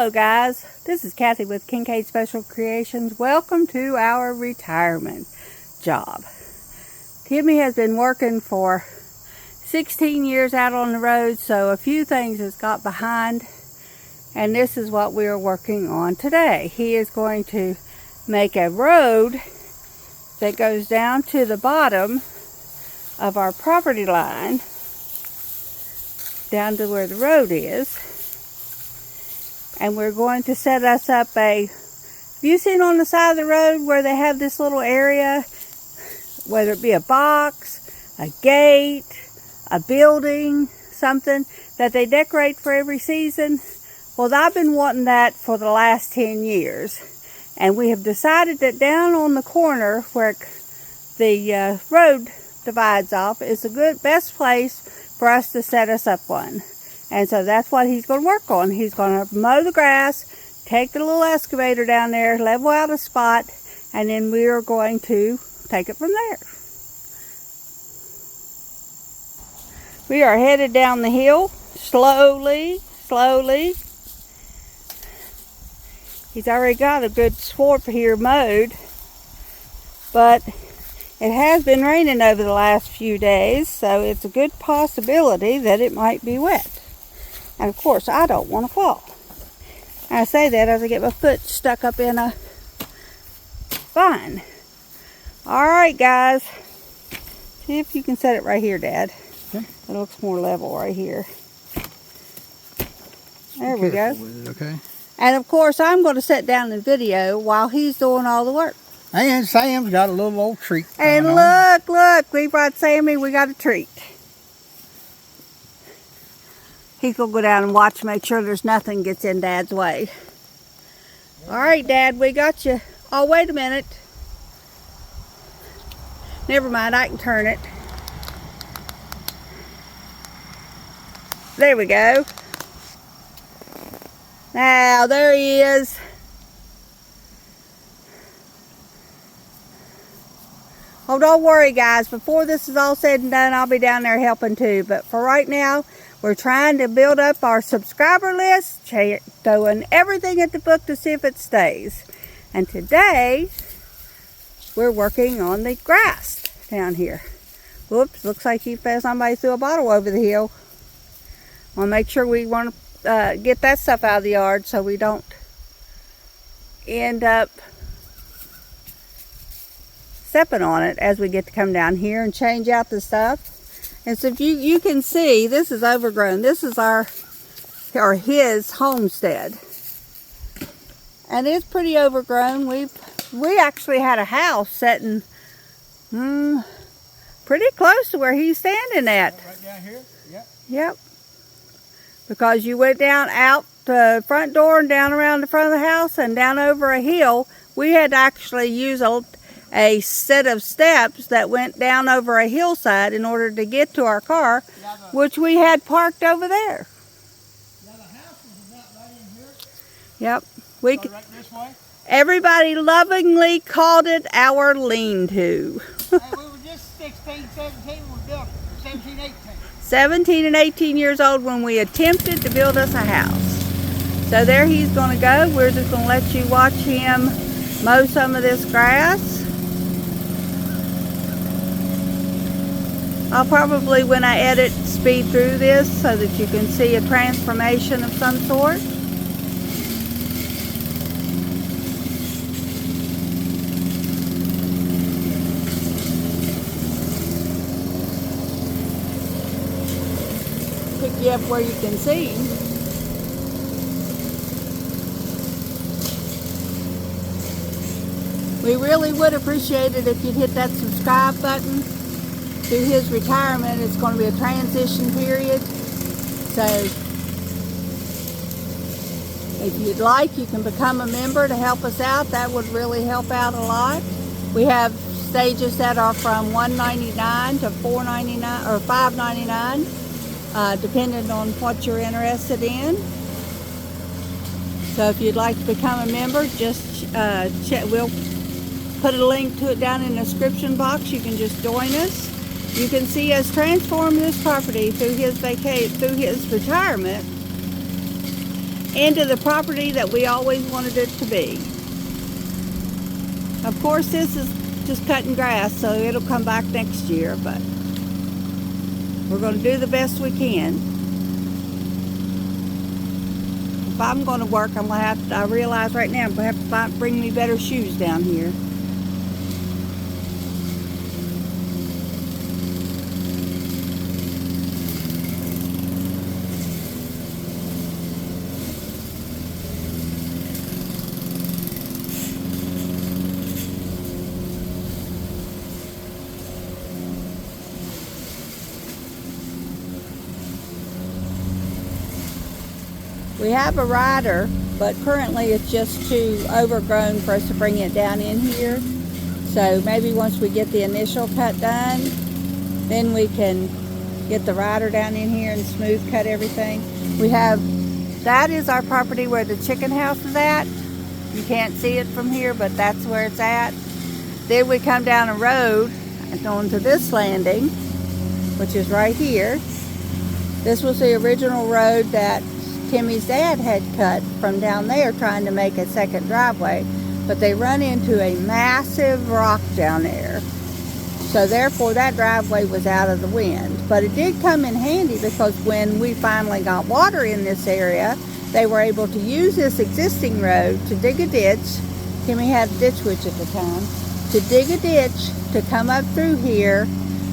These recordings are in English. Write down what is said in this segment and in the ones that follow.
Hello guys, this is Kathy with Kincaid Special Creations. Welcome to our retirement job. Timmy has been working for 16 years out on the road, so a few things has got behind, and this is what we are working on today. He is going to make a road that goes down to the bottom of our property line, down to where the road is. And we're going to set us up have you seen on the side of the road where they have this little area, whether it be a box, a gate, a building, something that they decorate for every season? Well, I've been wanting that for the last 10 years. And we have decided that down on the corner where the road divides off is the best place for us to set us up one. And so that's what he's going to work on. He's going to mow the grass, take the little excavator down there, level out a spot, and then we are going to take it from there. We are headed down the hill, slowly. He's already got a good swath here mowed, but it has been raining over the last few days, so it's a good possibility that it might be wet. And of course, I don't want to fall. I say that as I get my foot stuck up in a vine. Alright guys, see if you can set it right here, Dad. Okay. It looks more level right here. There we go. Okay. And of course, I'm going to sit down and video while he's doing all the work. And Sam's got a little old treat. And look, we brought Sammy, we got a treat. He's going to go down and watch, make sure there's nothing gets in Dad's way. All right, Dad, we got you. Oh, wait a minute. Never mind, I can turn it. There we go. Now, there he is. Oh, don't worry, guys. Before this is all said and done, I'll be down there helping too. But for right now, we're trying to build up our subscriber list, throwing everything at the book to see if it stays. And today, we're working on the grass down here. Whoops, looks like somebody threw a bottle over the hill. I'll make sure we want to get that stuff out of the yard so we don't end up stepping on it as we get to come down here and change out the stuff. And so if you can see, this is overgrown. This is his homestead. And it's pretty overgrown. We actually had a house sitting pretty close to where he's standing at. Right down here? Yep. Yep. Because you went down out the front door and down around the front of the house and down over a hill. We had to actually use a set of steps that went down over a hillside in order to get to our car, which we had parked over there. Yeah, the house is about right in here. Yep. Right this way. Everybody lovingly called it our lean-to. Hey, we were just 16, 17 when we built it. 17, 18. 17 and 18 years old when we attempted to build us a house. So there he's going to go. We're just going to let you watch him mow some of this grass. I'll probably, when I edit, speed through this so that you can see a transformation of some sort. Pick you up where you can see him. We really would appreciate it if you'd hit that subscribe button. Through his retirement, it's going to be a transition period. So if you'd like, you can become a member to help us out. That would really help out a lot. We have stages that are from $1.99 to $4.99 or $5.99, depending on what you're interested in. So if you'd like to become a member, just we'll put a link to it down in the description box. You can just join us. You can see us transform this property through his retirement into the property that we always wanted it to be. Of course, this is just cutting grass, so it'll come back next year, but we're going to do the best we can. If I'm going to work, I'm going to have to, I realize right now, I'm going to have to bring me better shoes down here. We have a rider, but currently it's just too overgrown for us to bring it down in here. So maybe once we get the initial cut done, then we can get the rider down in here and smooth cut everything. That is our property where the chicken house is at. You can't see it from here, but that's where it's at. Then we come down a road and onto this landing, which is right here. This was the original road that Timmy's dad had cut from down there trying to make a second driveway, but they run into a massive rock down there. So therefore that driveway was out of the wind. But it did come in handy because when we finally got water in this area, they were able to use this existing road to dig a ditch. Timmy had a ditch witch at the time. To dig a ditch to come up through here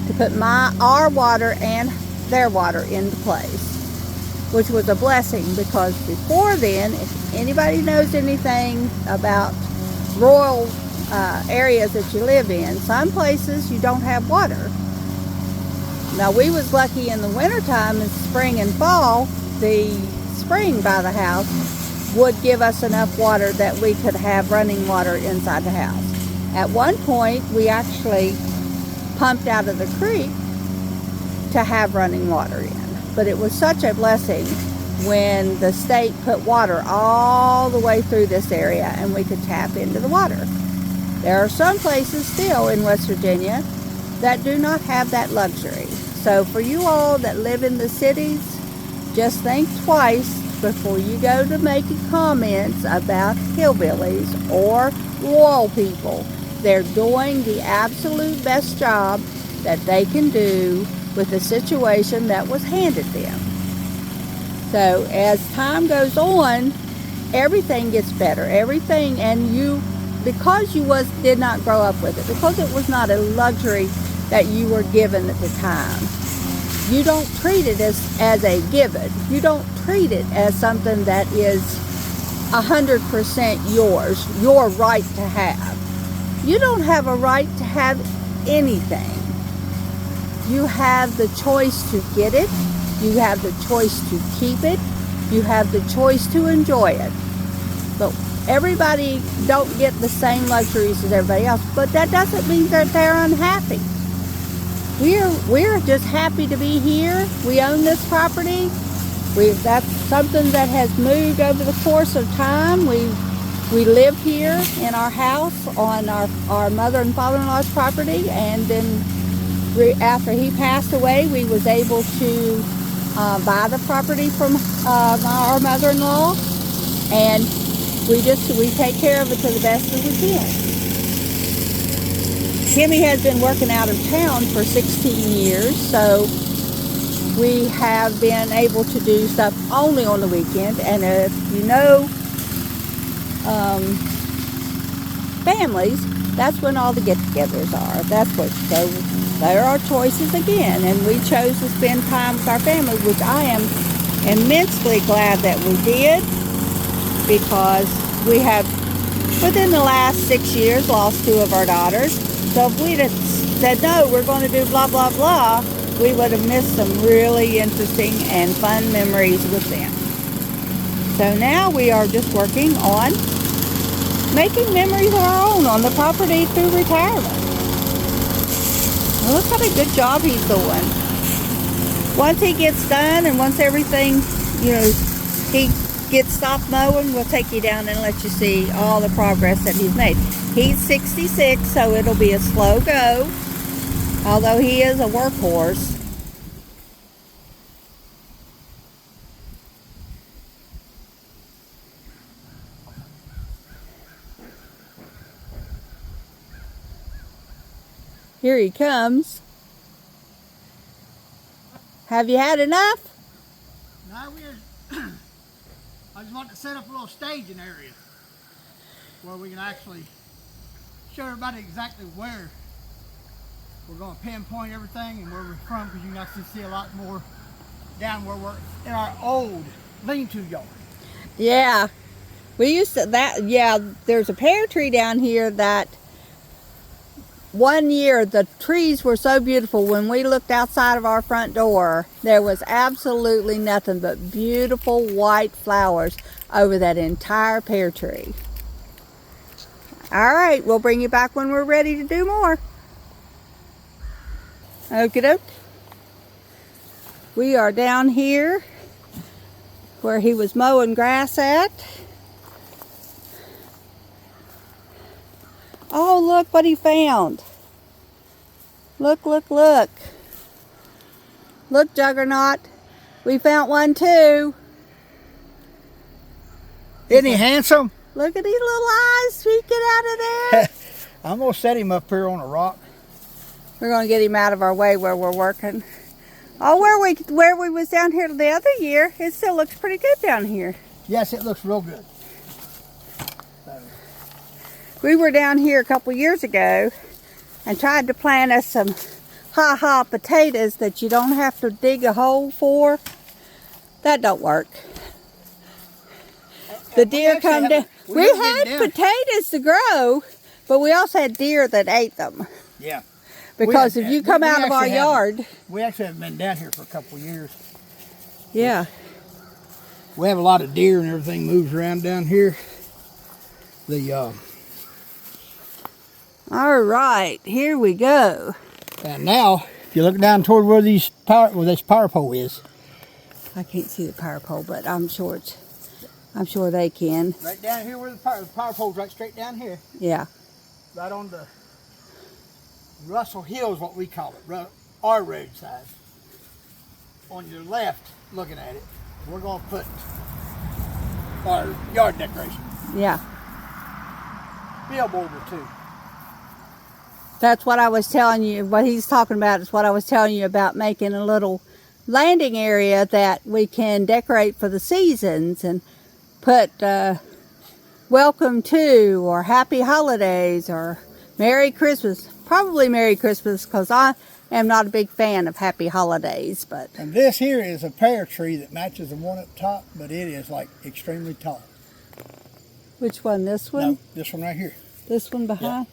to put our water and their water into place, which was a blessing because before then, if anybody knows anything about rural areas that you live in, some places you don't have water. Now we was lucky in the wintertime, in spring and fall, the spring by the house would give us enough water that we could have running water inside the house. At one point, we actually pumped out of the creek to have running water in. But it was such a blessing when the state put water all the way through this area and we could tap into the water. There are some places still in West Virginia that do not have that luxury. So for you all that live in the cities, just think twice before you go to making comments about hillbillies or rural people. They're doing the absolute best job that they can do with the situation that was handed them. So as time goes on, everything gets better. Everything, and because you did not grow up with it, because it was not a luxury that you were given at the time, you don't treat it as a given. You don't treat it as something that is 100% yours, your right to have. You don't have a right to have anything. You have the choice to get it. You have the choice to keep it. You have the choice to enjoy it. But everybody don't get the same luxuries as everybody else. But that doesn't mean that they're unhappy. We're just happy to be here. We own this property. That's something that has moved over the course of time. We live here in our house on our mother and father-in-law's property, and then after he passed away, we was able to buy the property from our mother-in-law, and we take care of it to the best as we can. Timmy has been working out of town for 16 years, so we have been able to do stuff only on the weekend. And if you know families, that's when all the get-togethers are. So there are choices again, and we chose to spend time with our family, which I am immensely glad that we did, because we have, within the last 6 years, lost 2 of our daughters. So if we'd have said, no, we're going to do blah, blah, blah, we would have missed some really interesting and fun memories with them. So now we are just working on making memories of our own on the property through retirement. Well, look what a good job he's doing. Once he gets done and once everything, he gets stopped mowing, we'll take you down and let you see all the progress that he's made. He's 66, so it'll be a slow go, although he is a workhorse. Here he comes. Have you had enough? Now I just want to set up a little staging area where we can actually show everybody exactly where we're going to pinpoint everything and where we're from, because you can actually see a lot more down where we're in our old lean-to yard. Yeah. We used to, there's a pear tree down here that one year the trees were so beautiful. When we looked outside of our front door, there was absolutely nothing but beautiful white flowers over that entire pear tree. All right, we'll bring you back when we're ready to do more. Okie doke. We are down here where he was mowing grass at. Oh, look what he found. Look, look, look. Look, Juggernaut. We found one too. Isn't he handsome? Look at these little eyes peeking out of there. I'm going to set him up here on a rock. We're going to get him out of our way where we're working. Oh, where we was down here the other year, it still looks pretty good down here. Yes, it looks real good. We were down here a couple years ago and tried to plant us some ha-ha potatoes that you don't have to dig a hole for. That don't work. The deer come down. We had potatoes to grow, but we also had deer that ate them. Yeah. Because if you come out of our yard. We actually haven't been down here for a couple of years. Yeah. We have a lot of deer and everything moves around down here. All right, here we go. And now, if you look down toward where this power pole is. I can't see the power pole, but I'm sure they can. Right down here where the power pole's right straight down here. Yeah. Right on the Russell Hill is what we call it, our roadside. On your left, looking at it, we're going to put our yard decoration. Yeah. Billboard or two. That's what I was telling you. What he's talking about is what I was telling you about, making a little landing area that we can decorate for the seasons and put welcome to, or happy holidays, or Merry Christmas. Probably Merry Christmas, because I am not a big fan of happy holidays. But and this here is a pear tree that matches the one up top, but it is like extremely tall. Which one? This one? No, this one right here. This one behind?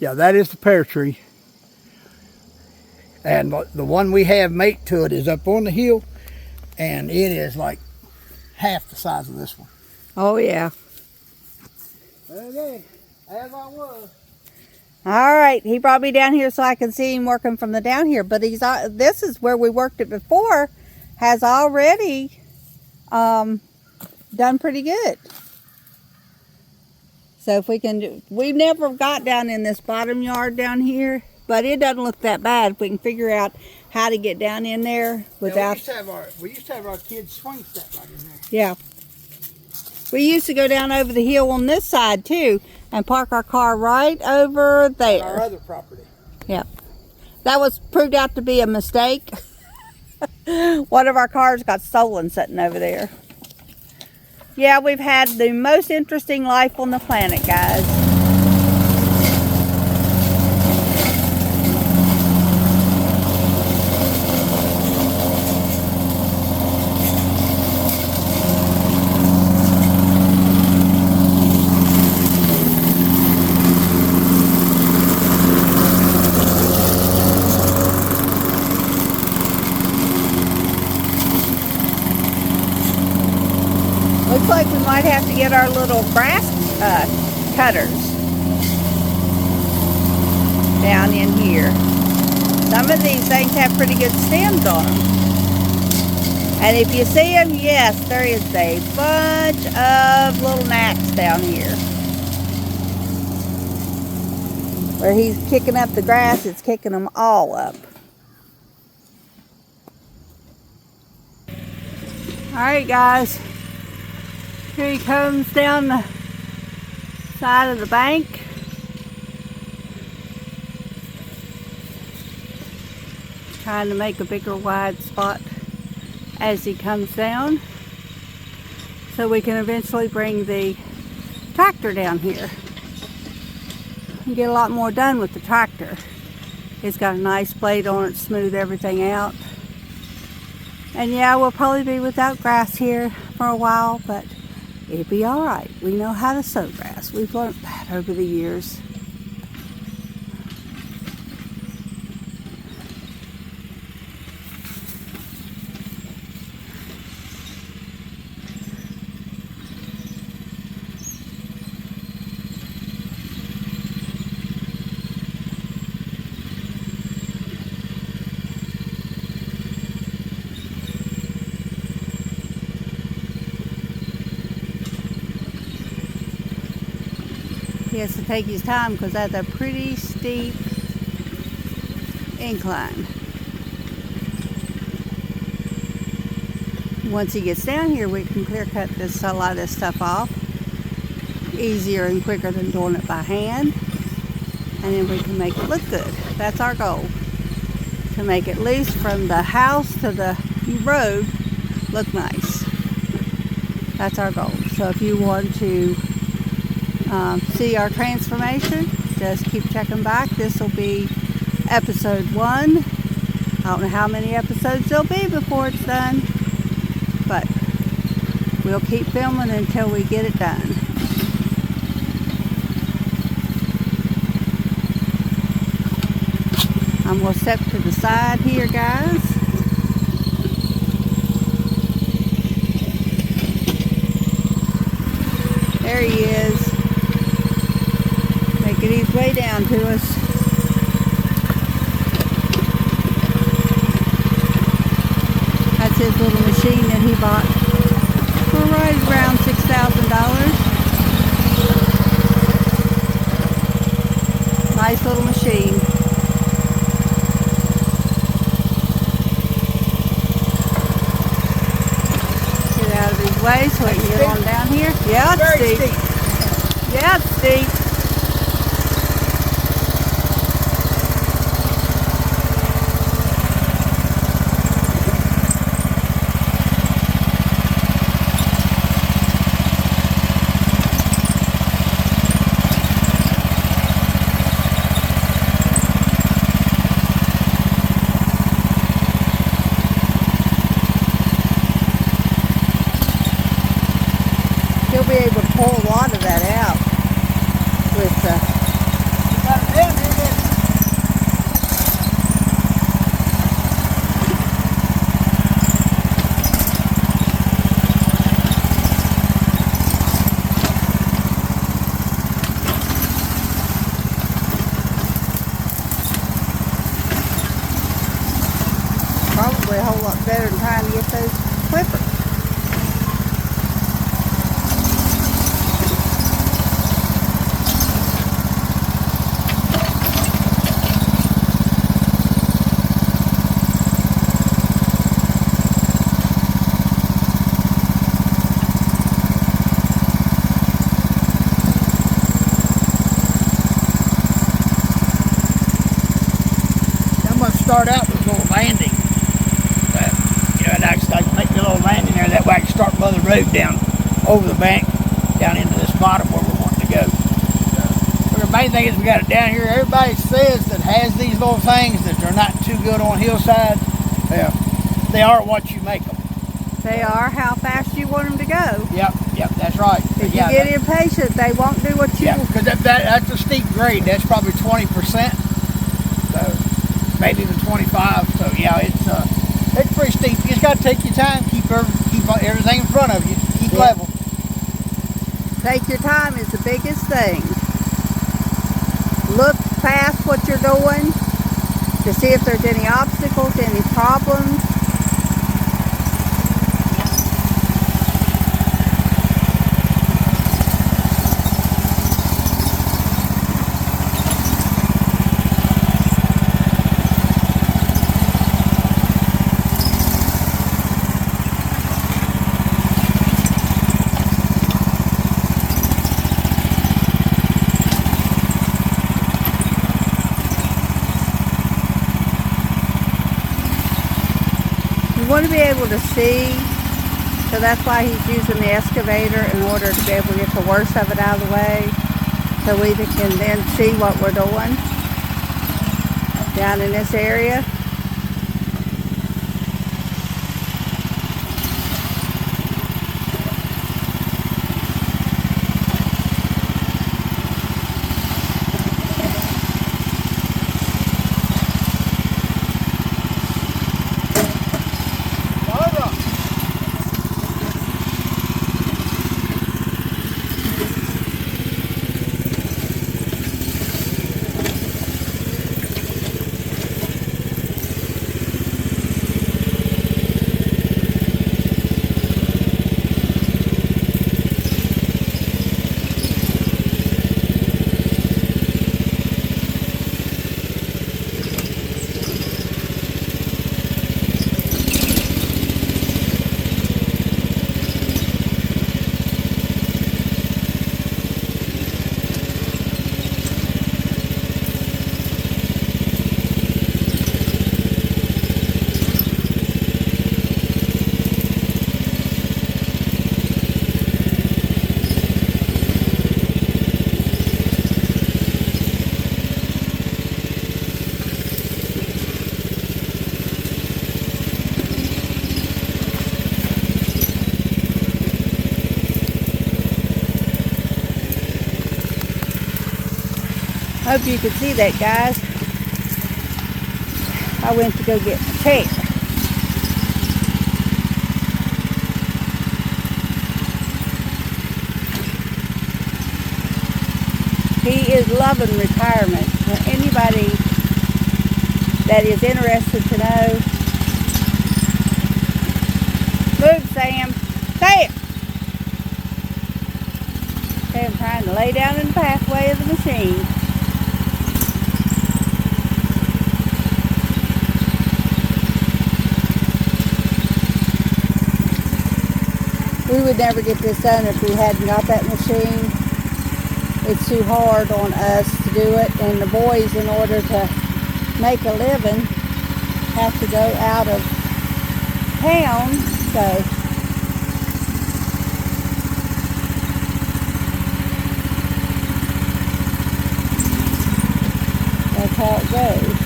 Yeah, that is the pear tree. And the one we have mate to it is up on the hill, and it is like half the size of this one. Oh, yeah. Okay, as I was. All right, he brought me down here so I can see him working from the down here. But this is where we worked it before, has already done pretty good. So if we can we never got down in this bottom yard down here, but it doesn't look that bad if we can figure out how to get down in there without. Yeah, we used to have our kids swing set right in there. Yeah. We used to go down over the hill on this side too and park our car right over there. Our other property. Yep. That was proved out to be a mistake. One of our cars got stolen sitting over there. Yeah, we've had the most interesting life on the planet, guys. Looks like we might have to get our little grass cutters down in here. Some of these things have pretty good stems on them. And if you see them, yes, there is a bunch of little gnats down here. Where he's kicking up the grass, it's kicking them all up. All right, guys. Here he comes down the side of the bank. Trying to make a bigger wide spot as he comes down, so we can eventually bring the tractor down here and get a lot more done with the tractor. It's got a nice blade on it, smooth everything out. And yeah, we'll probably be without grass here for a while, but it'll be all right. We know how to sow grass. We've learned that over the years. He has to take his time because that's a pretty steep incline. Once he gets down here, we can clear cut a lot of this stuff off easier and quicker than doing it by hand, and then we can make it look good. That's our goal, to make it loose from the house to the road look nice. That's our goal. So if you want to see our transformation, just keep checking back. This will be episode 1. I don't know how many episodes there'll be before it's done, but we'll keep filming until we get it done. I'm going to step to the side here, guys. There he is. Making his way down to us. That's his little machine that he bought for right around $6,000. Nice little machine. Get out of his way so he can get on down here. Yeah, it's steep. Yeah, it's steep. He'll be able to pull a lot of that out with probably a whole lot better than trying to get those clippers. Start out with a little landing. I'd actually make a little landing there. That way I can start by the road down over the bank, down into this bottom where we're wanting to go. But the main thing is we got it down here. Everybody says that has these little things that they're not too good on Hillside. Yeah, they are what you make them. They are how fast you want them to go. Yep, that's right. If you get impatient, they won't do what you want. Because that's a steep grade. That's probably 20%. So maybe even 25. So yeah, it's pretty steep. You just got to take your time, keep everything in front of you, keep level. Take your time is the biggest thing. Look past what you're doing to see if there's any obstacles, any problems. able to see, so that's why he's using the excavator, in order to be able to get the worst of it out of the way, so we can then see what we're doing down in this area. Hope you could see that, guys. I went to go get my chair. He is loving retirement. For anybody that is interested to know, move, Sam. Sam! Sam trying to lay down in the pathway of the machine. We would never get this done if we hadn't got that machine. It's too hard on us to do it, and the boys, in order to make a living, have to go out of town, so that's how it goes.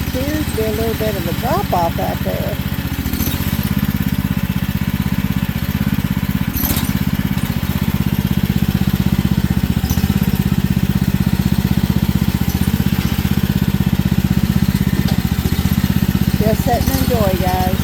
Appears to be a little bit of a drop off out there. Just sit and enjoy, guys.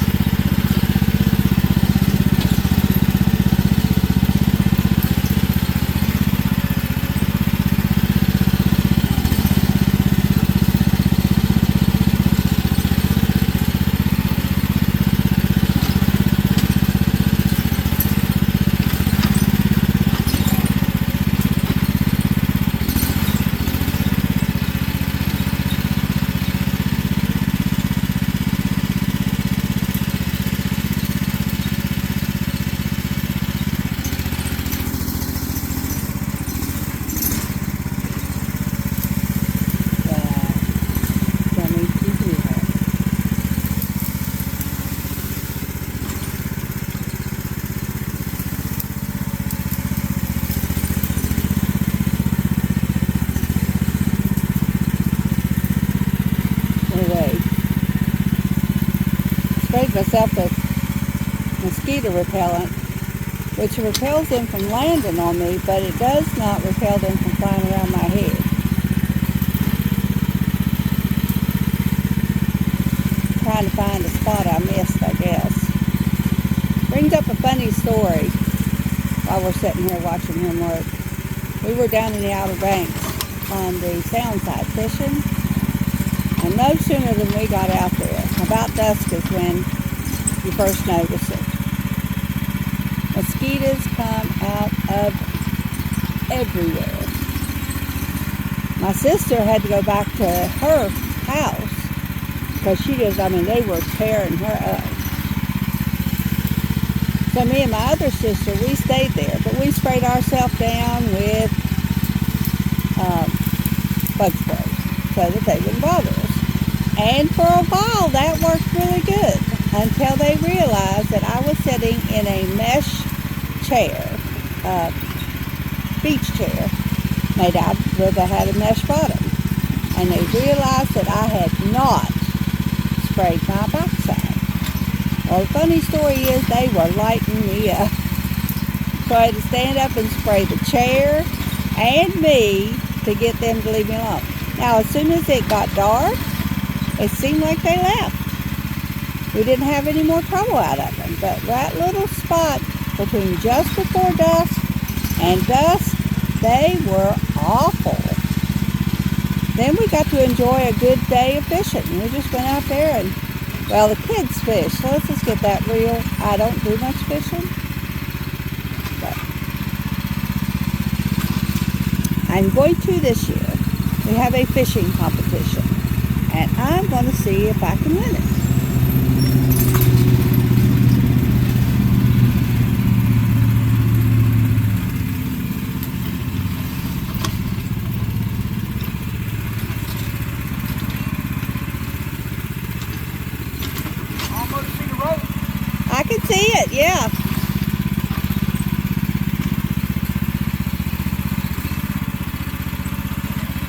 Sprayed myself with mosquito repellent, which repels them from landing on me, but it does not repel them from flying around my head. Trying to find a spot I missed, I guess. Brings up a funny story while we're sitting here watching him work. We were down in the Outer Banks on the Soundside fishing, and no sooner than we got out there, about dusk is when you first notice it. Mosquitoes mosquitoes come out of everywhere. My sister had to go back to her house because they were tearing her up. So me and my other sister, we stayed there, but we sprayed ourselves down with bug spray so that they wouldn't bother us. And for a while that worked really good until they realized that I was sitting in a mesh chair, beach chair, made out with had a mesh bottom. And they realized that I had not sprayed my backside. Well, the funny story is they were lighting me up. So I had to stand up and spray the chair and me to get them to leave me alone. Now, as soon as it got dark, it seemed like they left. We didn't have any more trouble out of them. But that little spot between just before dusk and dusk, they were awful. Then we got to enjoy a good day of fishing. We just went out there and, well, the kids fish. So let's just get that real. I don't do much fishing. But I'm going to this year. We have a fishing competition. And I'm going to see if I can win it. I can see it, yeah.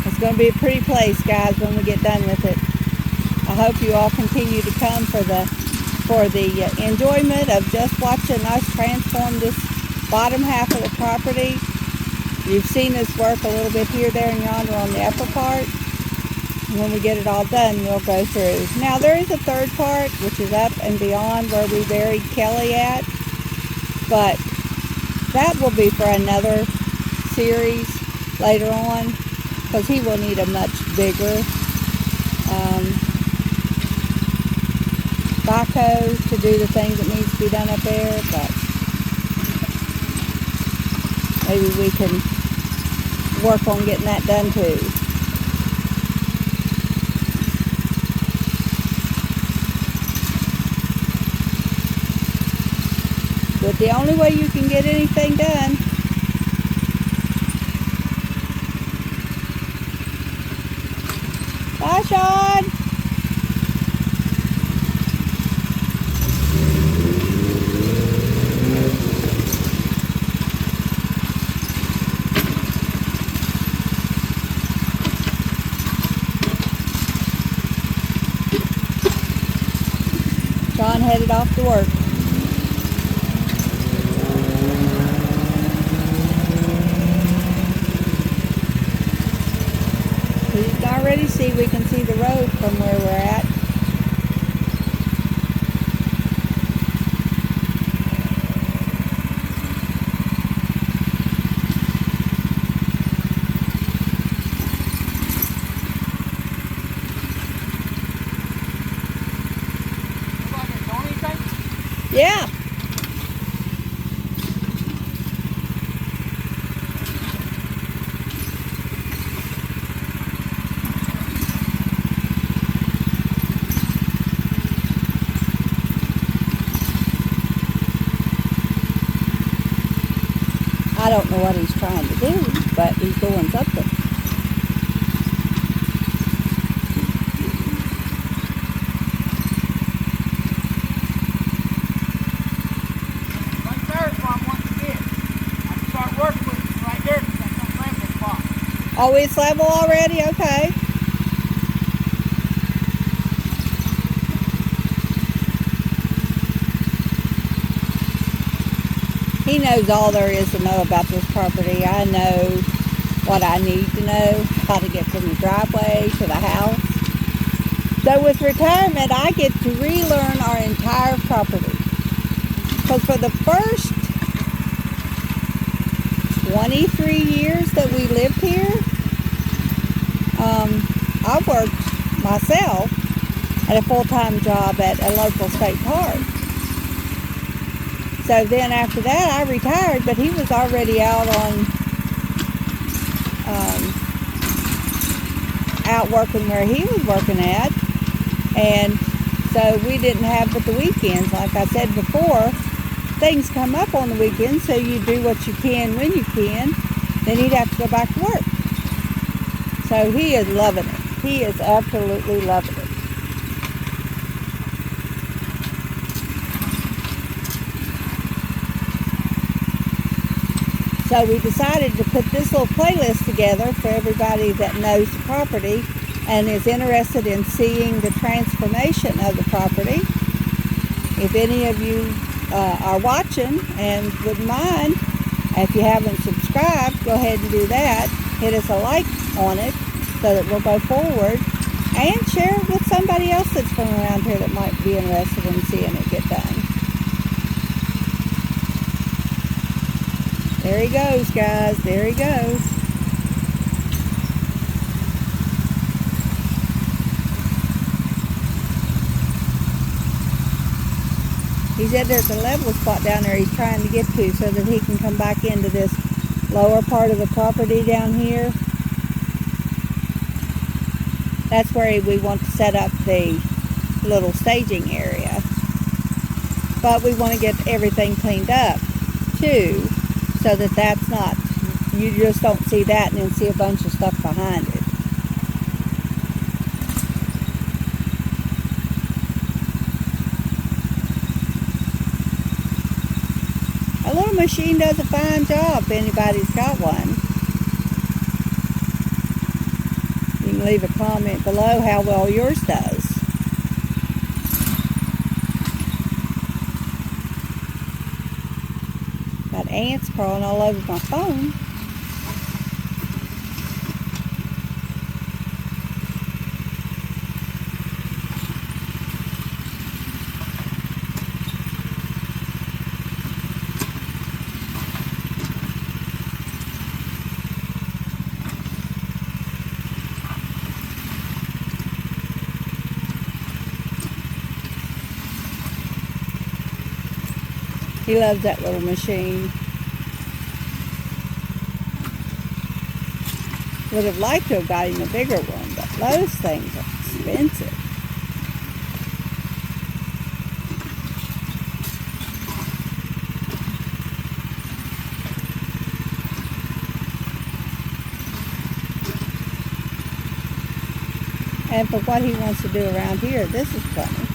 It's going to be a pretty place, guys, when we get done with it. I hope you all continue to come for the enjoyment of just watching us transform this bottom half of the property. You've seen us work a little bit here, there, and yonder on the upper part. When we get it all done, we'll go through. Now, there is a third part, which is up and beyond where we buried Kelly at. But that will be for another series later on, because he will need a much bigger backhoe to do the things that needs to be done up there. But maybe we can work on getting that done too. But the only way you can get anything done Bye, Sean. Sean headed off to work. You can already see, we can see the road from where we're at. Yeah. I don't know what he's trying to do, but he's doing something. Right there is where I want to get. I can start working with it right there because that's not level spot. Oh, it's level already? Okay. He knows all there is to know about this property. I know what I need to know, how to get from the driveway to the house. So with retirement, I get to relearn our entire property. Because for the first 23 years that we lived here, I worked myself at a full-time job at a local state park. So so then after that I retired, but he was already out on out working where he was working at, and so we didn't have but the weekends. Like I said before, things come up on the weekends, so you do what you can when you can. Then he'd have to go back to work. So he is loving it. He is absolutely loving it. So we decided to put this little playlist together for everybody that knows the property and is interested in seeing the transformation of the property. If any of you are watching and wouldn't mind, if you haven't subscribed, go ahead and do that. Hit us a like on it so that we'll go forward, and share it with somebody else that's from around here that might be interested in seeing it get done. There he goes, guys. There he goes. He said there's a level spot down there he's trying to get to so that he can come back into this lower part of the property down here. That's where we want to set up the little staging area. But we want to get everything cleaned up too, so that that's not, you just don't see that and then see a bunch of stuff behind it. A little machine does a fine job if anybody's got one. You can leave a comment below how well yours does. Got ants crawling all over my phone. He loves that little machine. Would have liked to have got him a bigger one, but those things are expensive. And for what he wants to do around here, this is funny.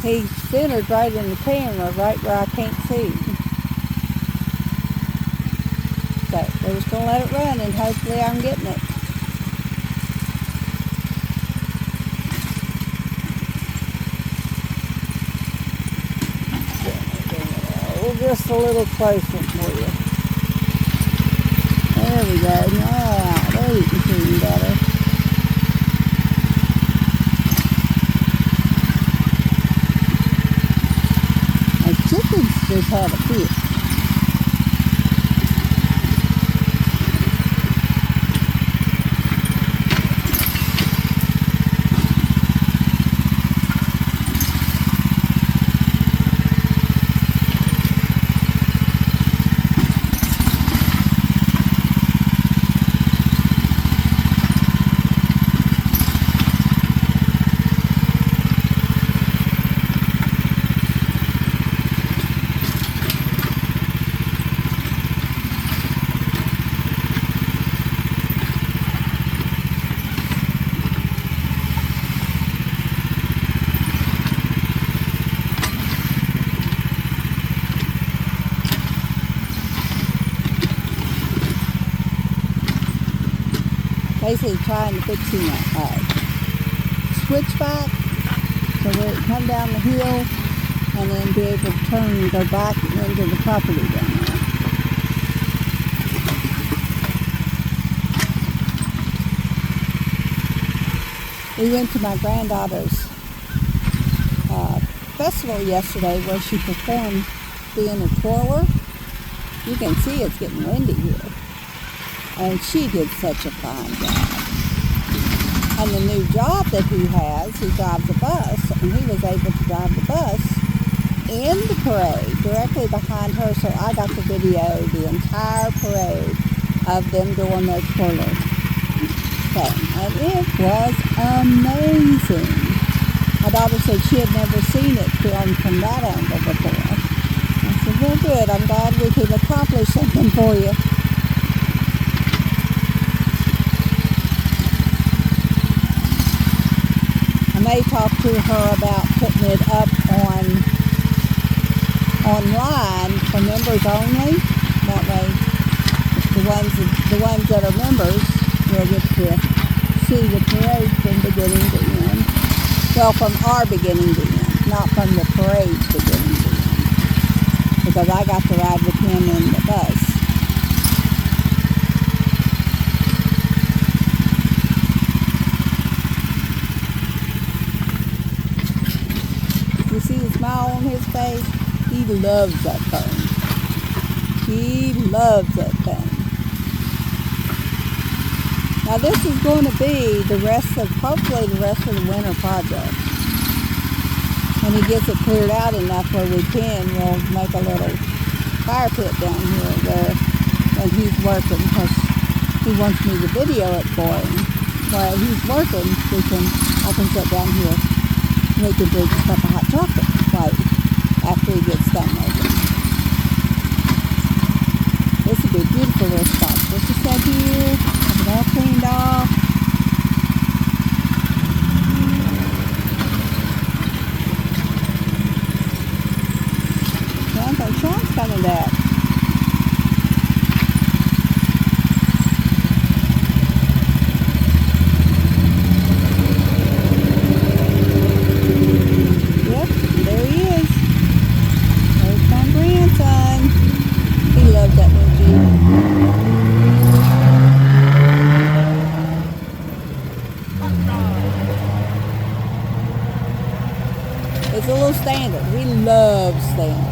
He's centered right in the camera, right where I can't see. So we're just going to let it run and hopefully I'm getting it. Oh, just a little closer for you. There we go. Alright, there you can see him better. Chickens just had a fit. basically trying to fix him a switchback so where it come down the hill and then be able to turn and go back into the property down there. We went to my granddaughter's festival yesterday where she performed being a twirler. You can see it's getting windy here. And she did such a fine job. And the new job that he has, he drives a bus, and he was able to drive the bus in the parade directly behind her, so I got to video the entire parade of them doing their twirler thing. And it was amazing. My daughter said she had never seen it filmed from that angle before. I said, well, good. I'm glad we could accomplish something for you. I may talk to her about putting it up online for members only. That way, the ones that are members will get to see the parade from beginning to end. Well, from our beginning to end, not from the parade's beginning to end. Because I got to ride with him in the bus. You see the smile on his face? He loves that thing. He loves that thing. Now this is going to be hopefully the rest of the winter project. When he gets it cleared out enough where we can, we'll make a little fire pit down here where when he's working, because he wants me to video it for him. While he's working, I can sit down here and we can drink a cup of hot chocolate right after he gets done working. This would be a beautiful little spot. Just a set here, have it all cleaned off. Sean's coming back. Yep, there he is. There's my grandson. He loves that little Jeep. It's a little standard. We love standards.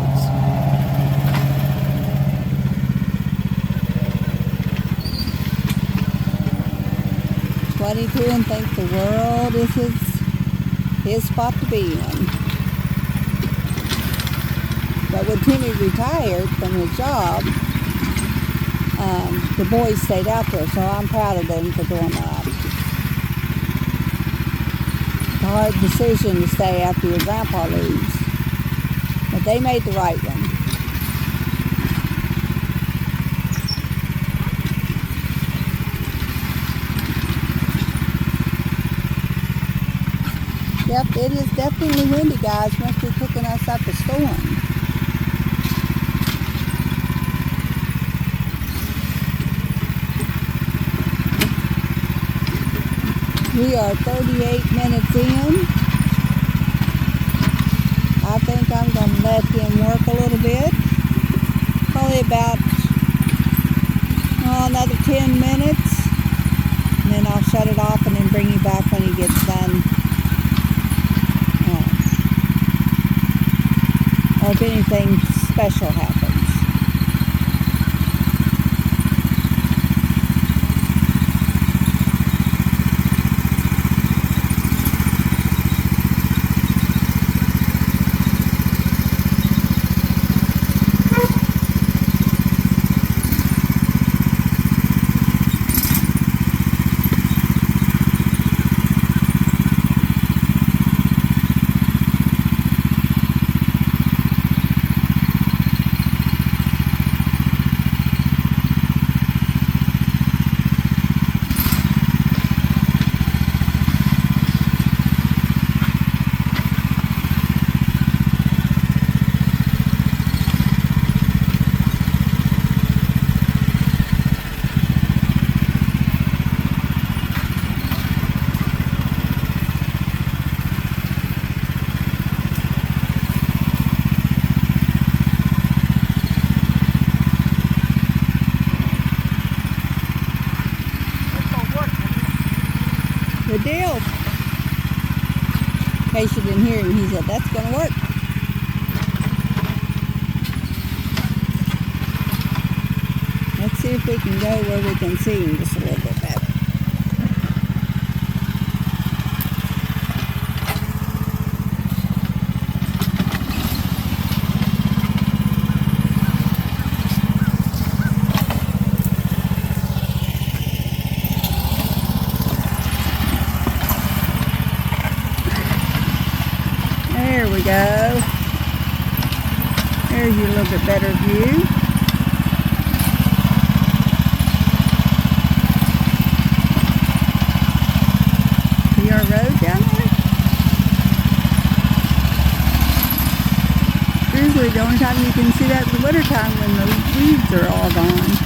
22 and think the world is his spot to be in. But when Timmy retired from his job, the boys stayed out there, so I'm proud of them for doing that. It's a hard decision to stay after your grandpa leaves, but they made the right one. Yep, it is definitely windy, guys. Must be picking us up a storm. We are 38 minutes in. I think I'm going to let him work a little bit. Probably about another 10 minutes. And then I'll shut it off and then bring you back when he gets done. Or if anything special happens. Good deal. In case you didn't hear him, he said, that's going to work. Let's see if we can go where we can see him just a little bit better. There we go. There's your little bit better view. See our road down there? Usually the only time you can see that in the wintertime when the weeds are all gone.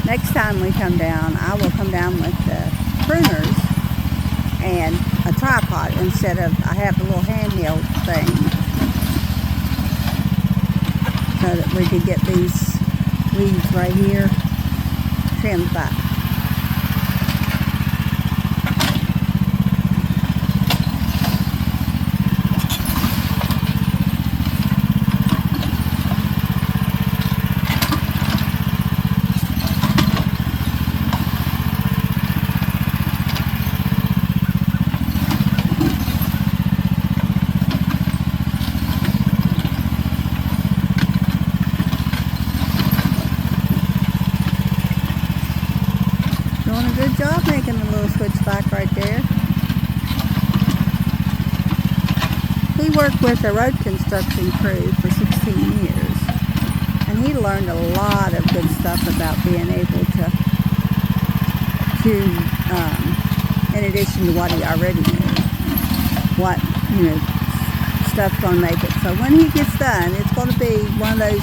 Next time we come down, I will come down with the pruners and a tripod instead of, I have a little handheld thing so that we could get these weeds right here trimmed back. Doing a good job making a little switchback right there. He worked with a road construction crew for 16 years, and he learned a lot of good stuff about being able to in addition to what he already knew, what, stuff's gonna make it. So when he gets done, it's gonna be one of those,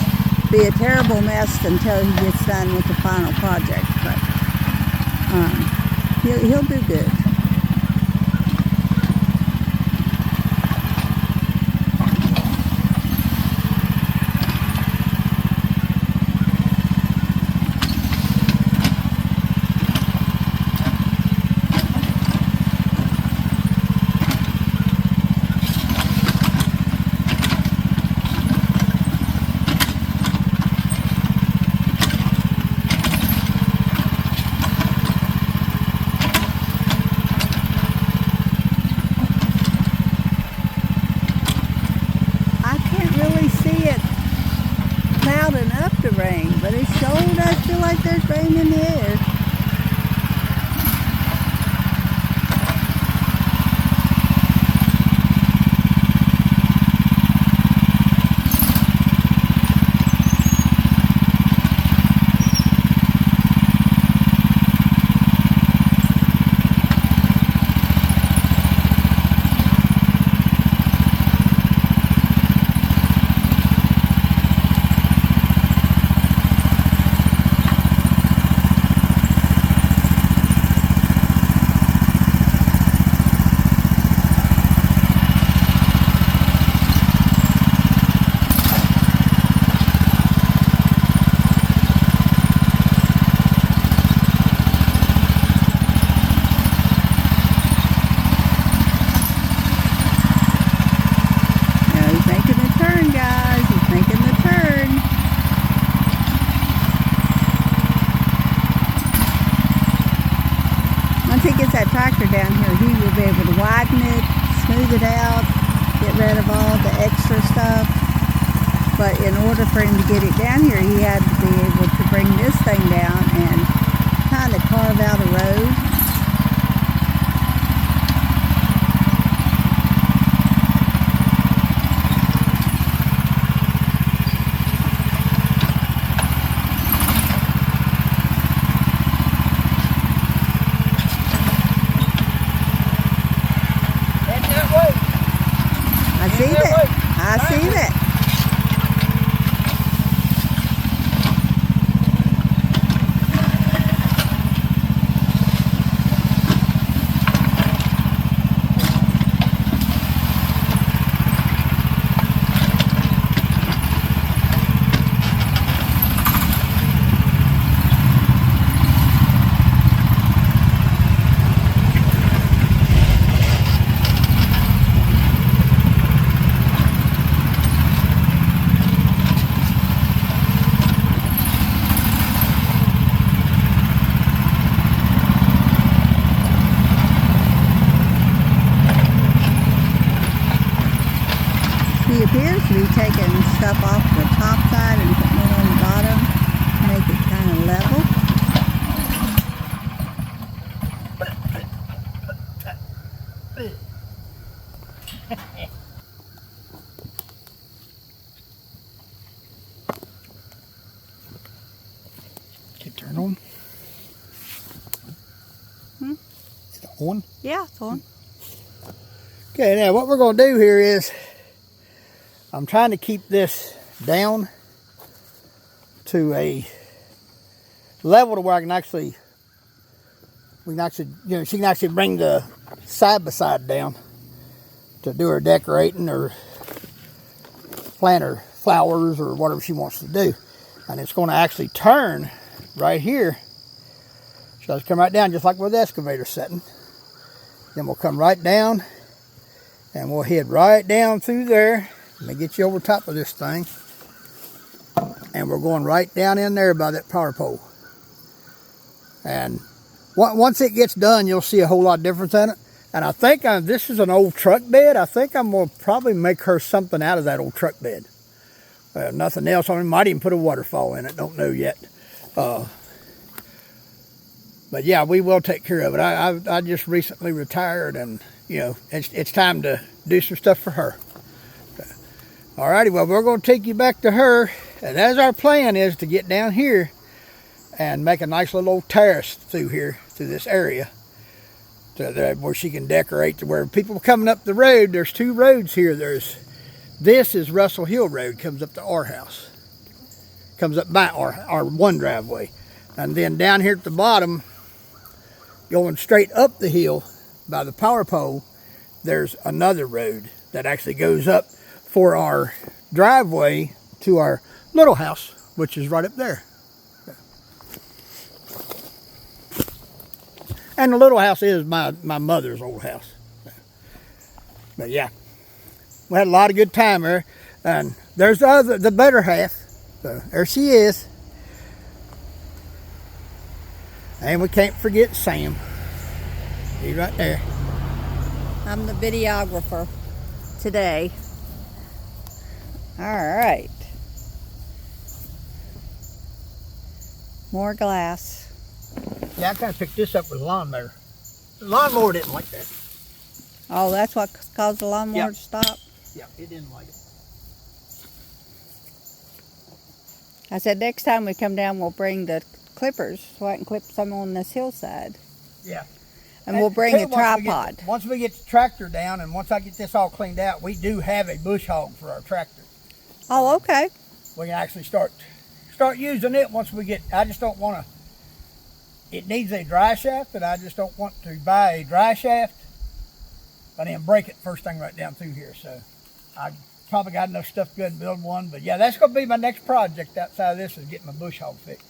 be a terrible mess until he gets done with the final project, but he'll do good. Enough to rain, but it sure does feel like there's rain in the air. that tractor down here, he will be able to widen it, smooth it out, get rid of all the extra stuff. But in order for him to get it down here, he had to be able to bring this thing down and kind of carve out a road. I see that. He appears to be taking stuff off the top side and putting it on the bottom to make it kind of level. Okay, turn on. Is it on? Yeah, it's on. Okay, now what we're going to do here is I'm trying to keep this down to a level to where I can actually, she can actually bring the side by side down to do her decorating or plant her flowers or whatever she wants to do. And it's going to actually turn right here. So it's come right down just like where the excavator's setting. Then we'll come right down and we'll head right down through there. Let me get you over top of this thing. And we're going right down in there by that power pole. And once it gets done, you'll see a whole lot of difference in it. And I think this is an old truck bed. I think I'm going to probably make her something out of that old truck bed. Nothing else. I might even put a waterfall in it. Don't know yet. But yeah, we will take care of it. I just recently retired, and you know, it's time to do some stuff for her. Alrighty, well, we're going to take you back to her, and as our plan is to get down here and make a nice little old terrace through here, through this area, where she can decorate, to where people coming up the road. There's two roads here. This is Russell Hill Road, comes up to our house, comes up by our one driveway, and then down here at the bottom, going straight up the hill by the power pole, there's another road that actually goes up for our driveway to our little house, which is right up there. And the little house is my mother's old house. But yeah, we had a lot of good time there. And there's the better half. So there she is. And we can't forget Sam. He's right there. I'm the videographer today. All right. More glass. Yeah, I kind of picked this up with a lawnmower. The lawnmower didn't like that. Oh, that's what caused the lawnmower to stop? Yeah, it didn't like it. I said next time we come down, we'll bring the clippers so I can clip some on this hillside. Yeah. And we'll bring a tripod. Once we get the tractor down and once I get this all cleaned out, we do have a bush hog for our tractor. Oh, okay. We can actually start using it once we get, I just don't want to, it needs a dry shaft, and I just don't want to buy a dry shaft and then break it first thing right down through here. So I probably got enough stuff to go and build one. But yeah, that's going to be my next project outside of this, is getting my bush hog fixed.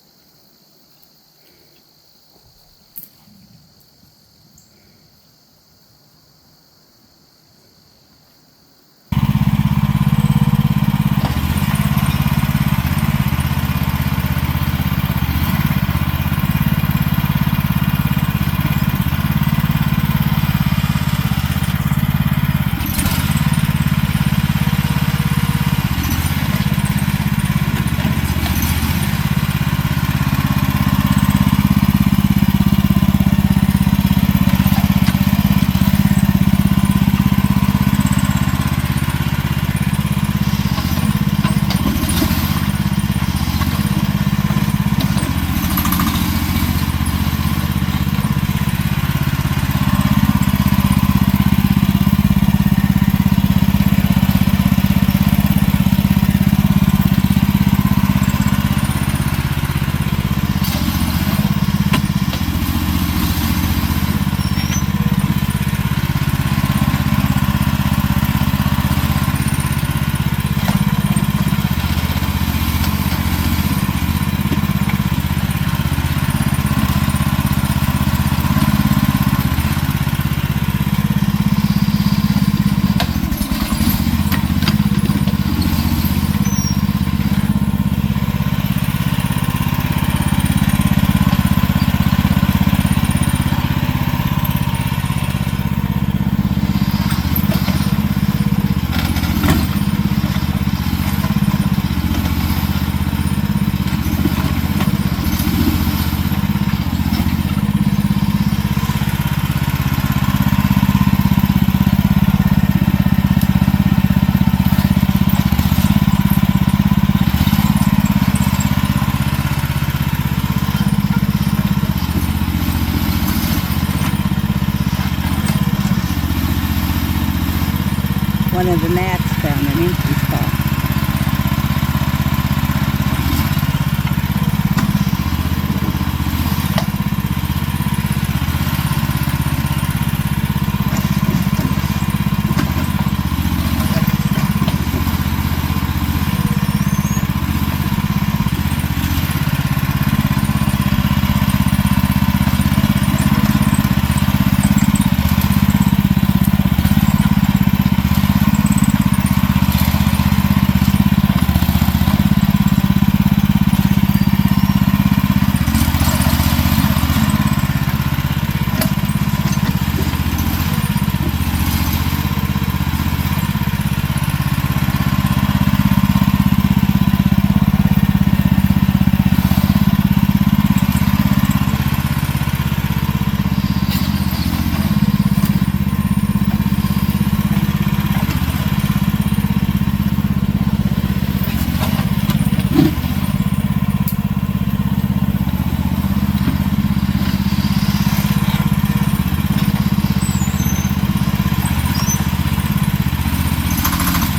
One of the gnats found an empty spot.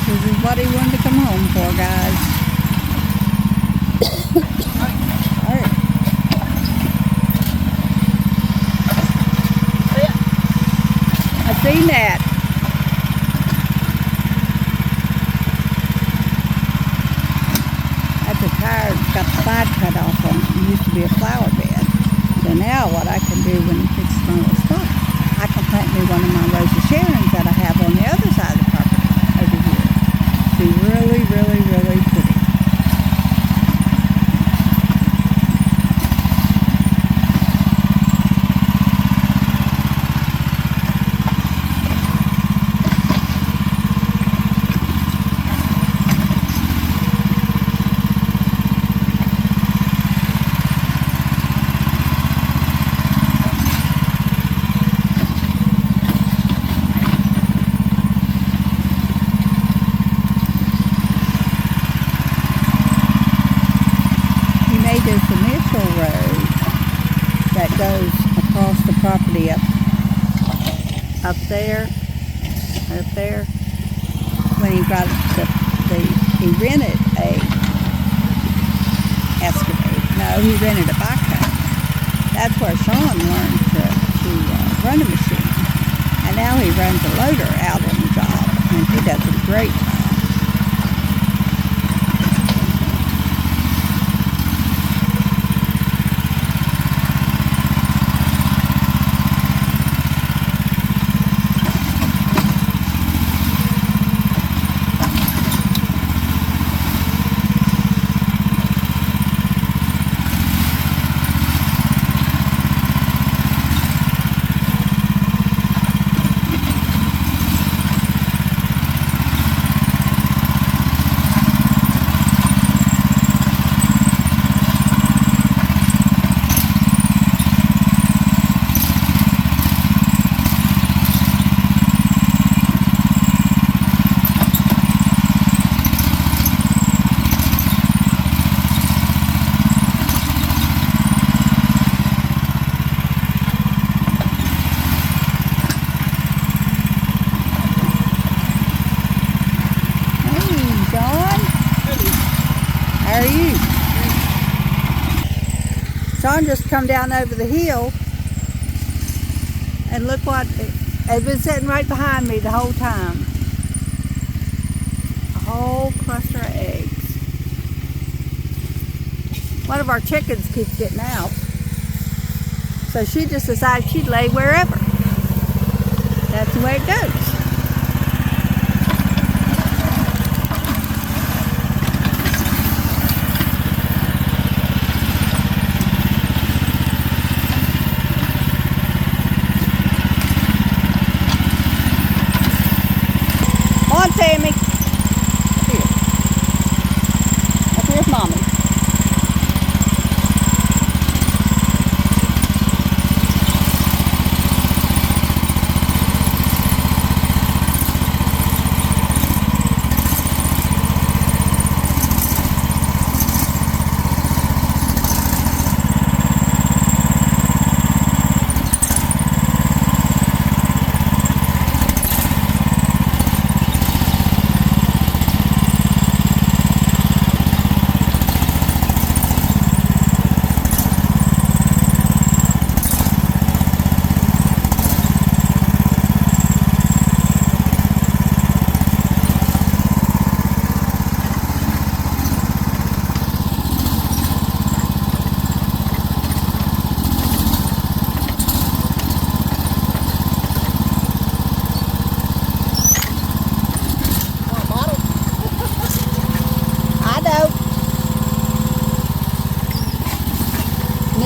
This is what he wanted to come home for, guys. Alright. I seen that. That's a tire that's got the side cut off on it. It used to be a flower bed. So now what I can do when he fixes my little spot, I can plant me one of my Rose of Sharons that I have on the other side of the property over here. Be really, really, really pretty. This initial road that goes across the property up there, when he got he rented a excavator. No, he rented a backhoe. That's where Sean learned to run a machine, and now he runs a loader out on the job, and he does a great job. How are you? Sean just come down over the hill, and look what, it's been sitting right behind me the whole time. A whole cluster of eggs. One of our chickens keeps getting out, so she just decided she'd lay wherever. That's the way it goes. On, Sammy. Up here. Up here's Mommy.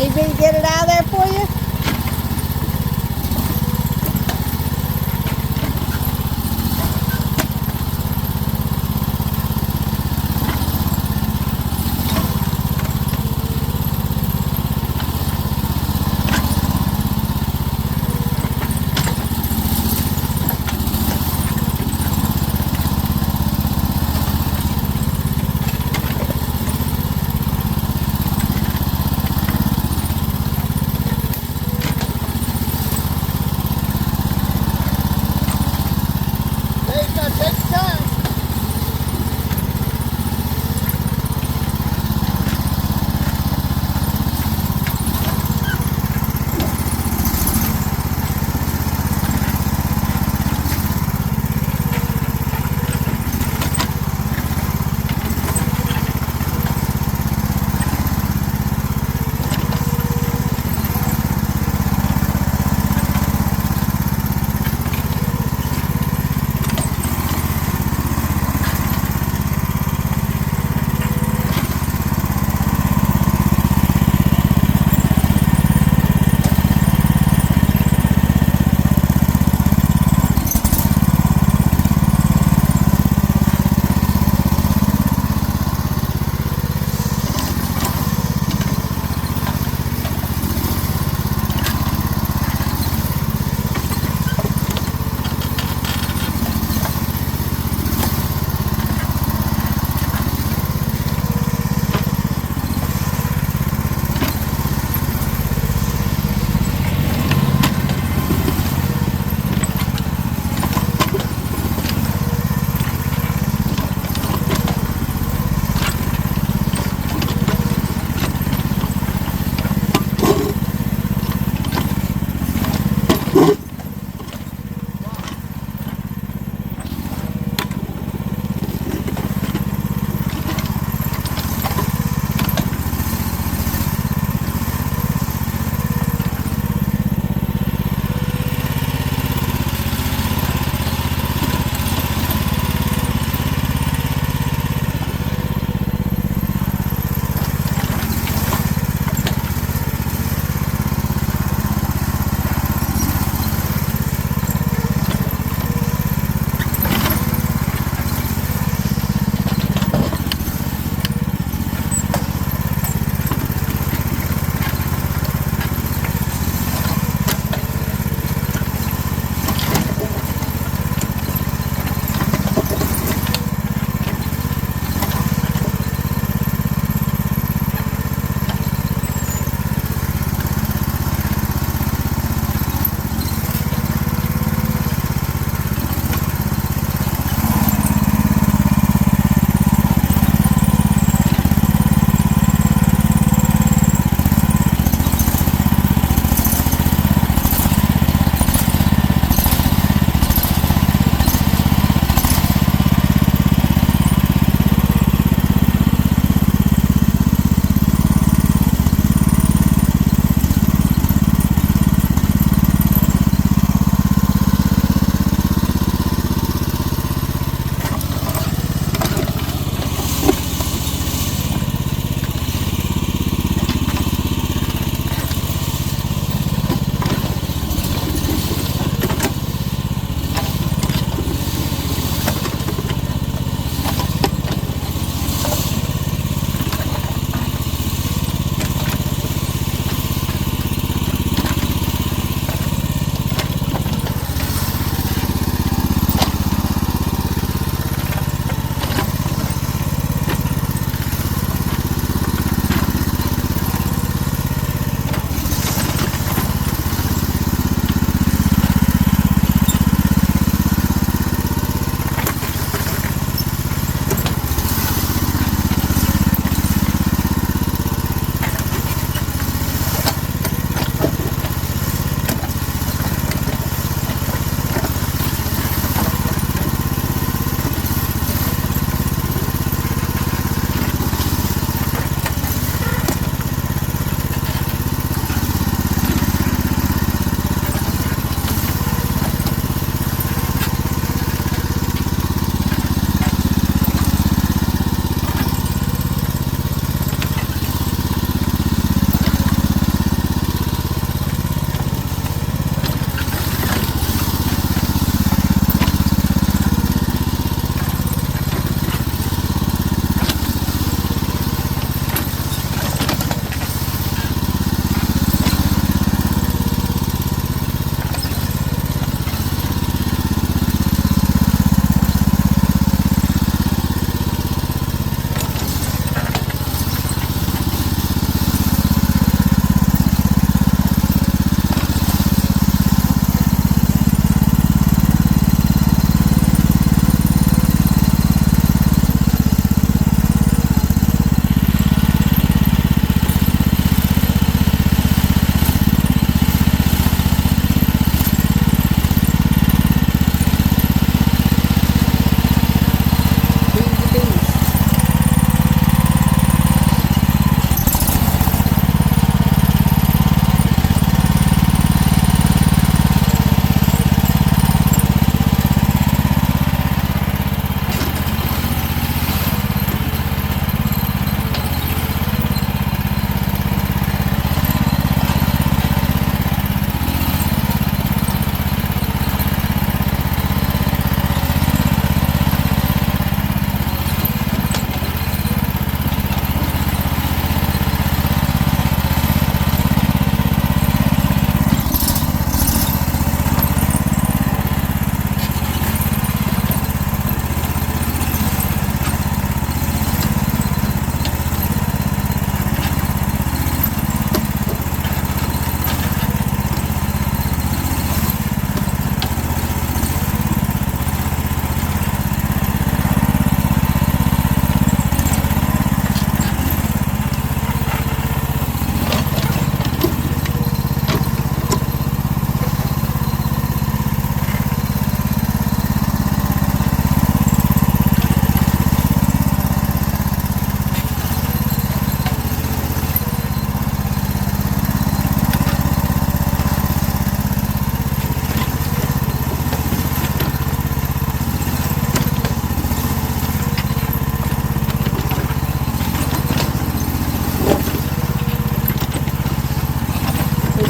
Need me to get it out of there for you?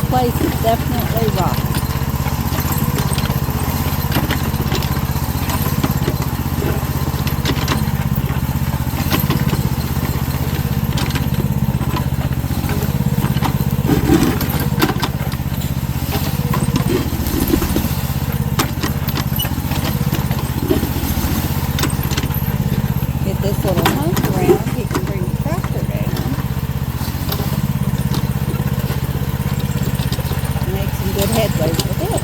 place is definitely rocky. Get this little hump around, he can bring the tractor down. Make some good headway with it.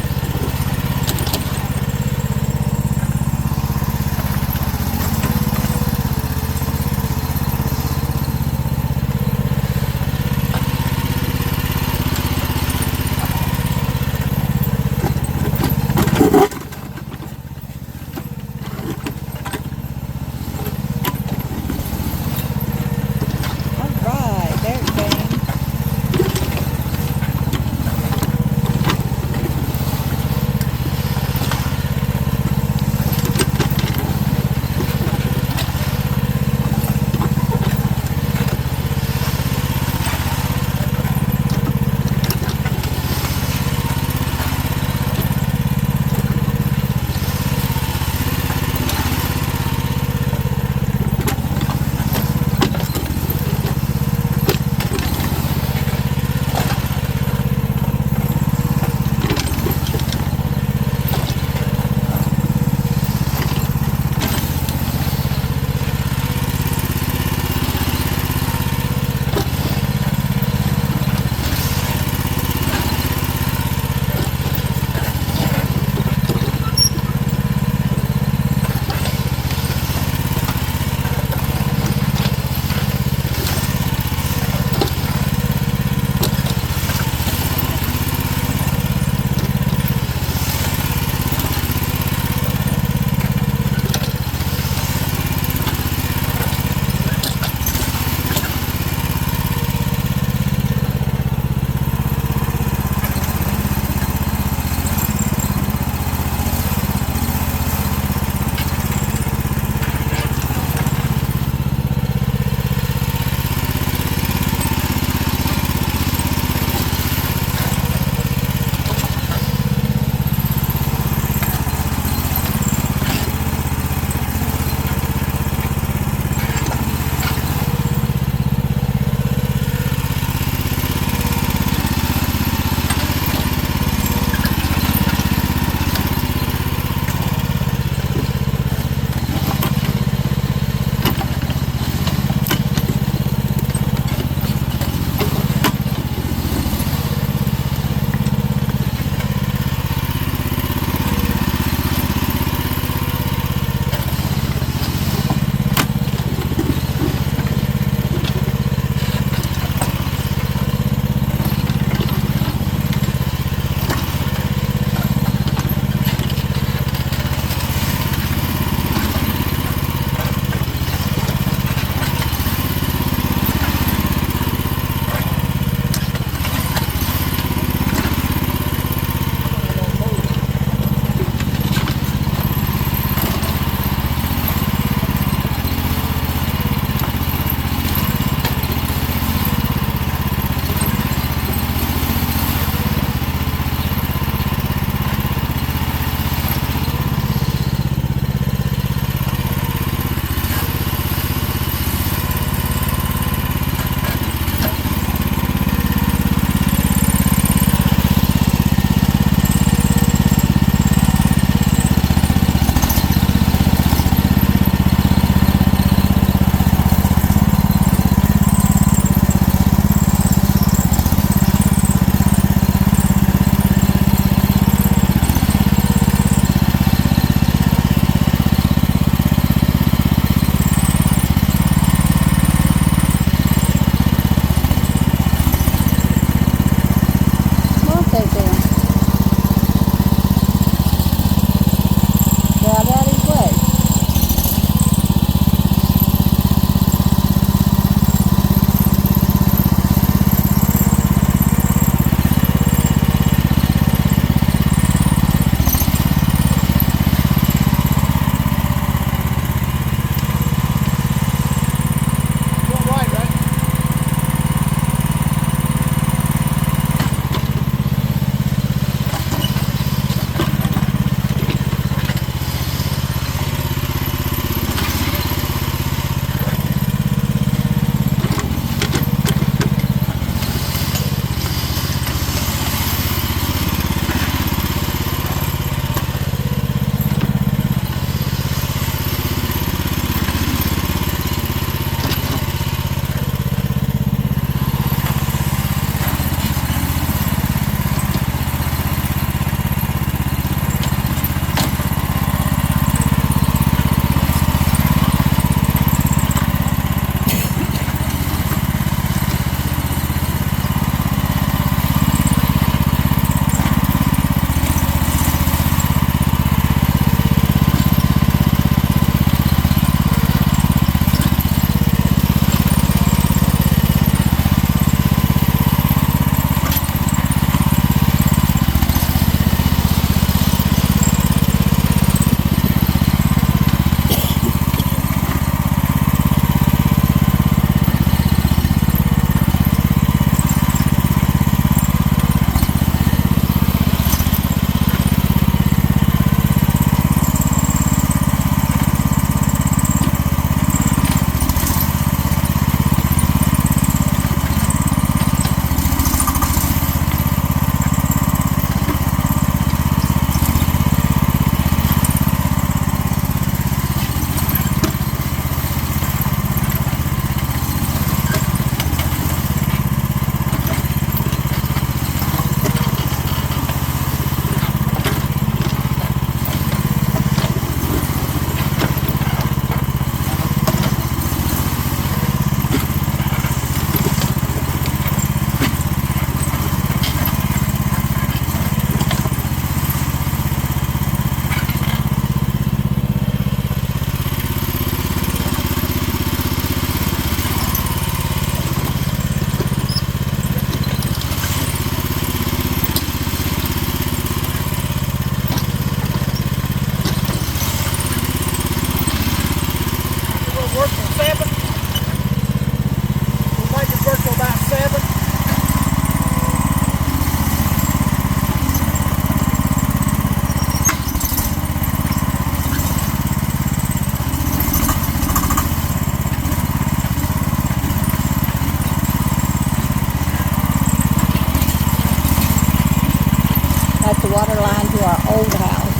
water line to our old house.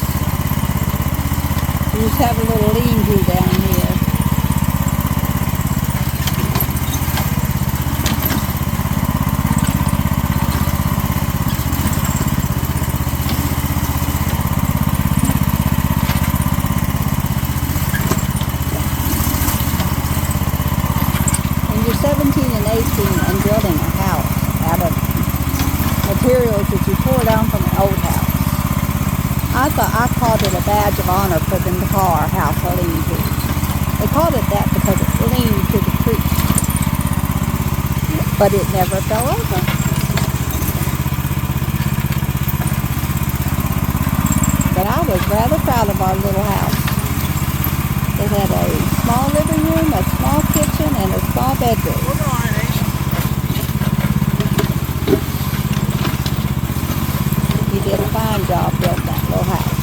We just have a little lean-to down here. When you're 17 and 18 and building a house out of materials that you tore down from an old house, I called it a badge of honor for them to call our house a lean-to. They called it that because it leaned to the creek. But it never fell over. But I was rather proud of our little house. It had a small living room, a small kitchen, and a small bedroom. You did a fine job building that little house.